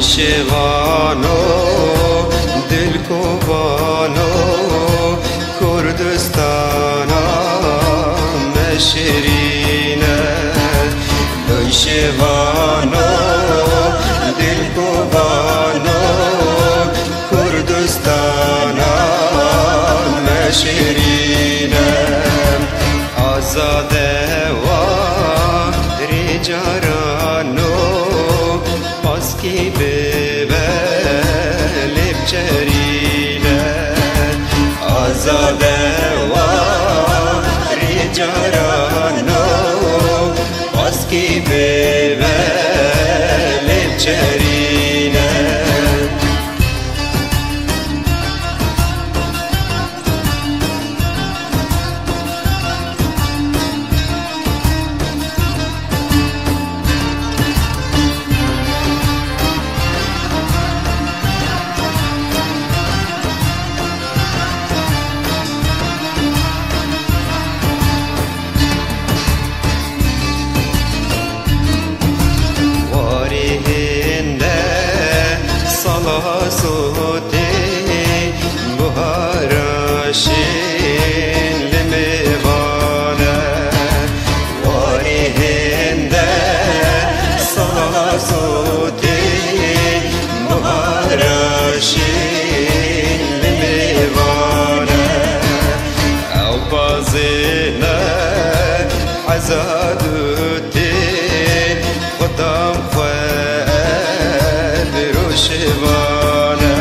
شیوانو دل کوبانو کردستانا مشرینه شیوانو دل کوبانو کردستانا مشرینه آزاده و ریجارانو پاسکی ببلب چرینه آزاده و ریجارانو پاسکی ببلب چرینه صوتي بهارشين لمبانا واريهن ده صلاة صوتي بهارشين لمبانا أو بازينا حزادوتي خدام فؤاد روشبانا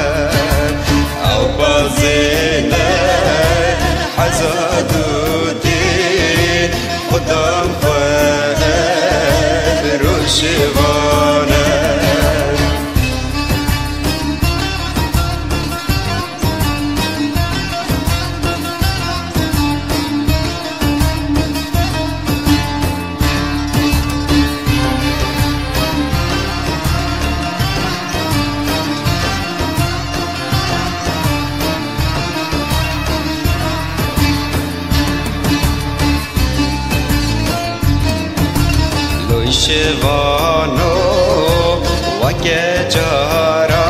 أو بازينا حزادوتي قدام فؤاد روشبانا شیوانو و که جارا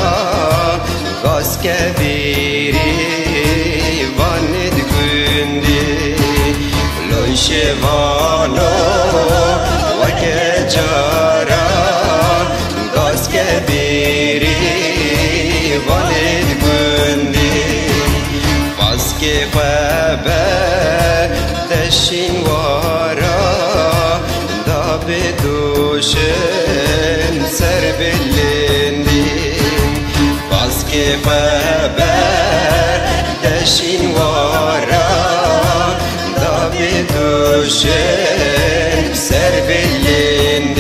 گاز کبیری واند گندی لوی شیوانو و که جارا گاز کبیری واند گندی باز که خبر دشین وارا بدوشن سر بلندیم باز که خبر دشین وارا دا بدوشن سر بلندیم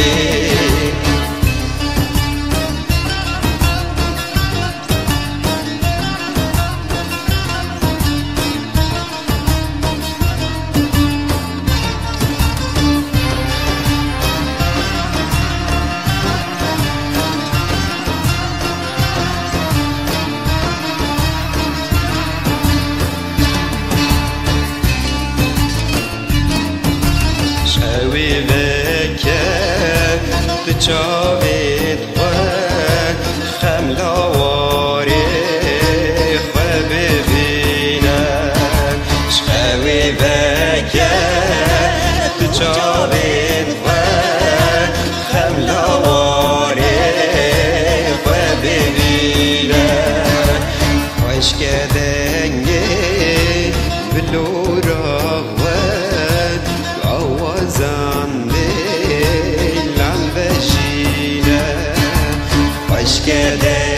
جاوید خود خملاواری خود ببینم شوی بکه تو جاوید خود خملاواری خود ببینم خوش که دنگی بلورا خود آوازان que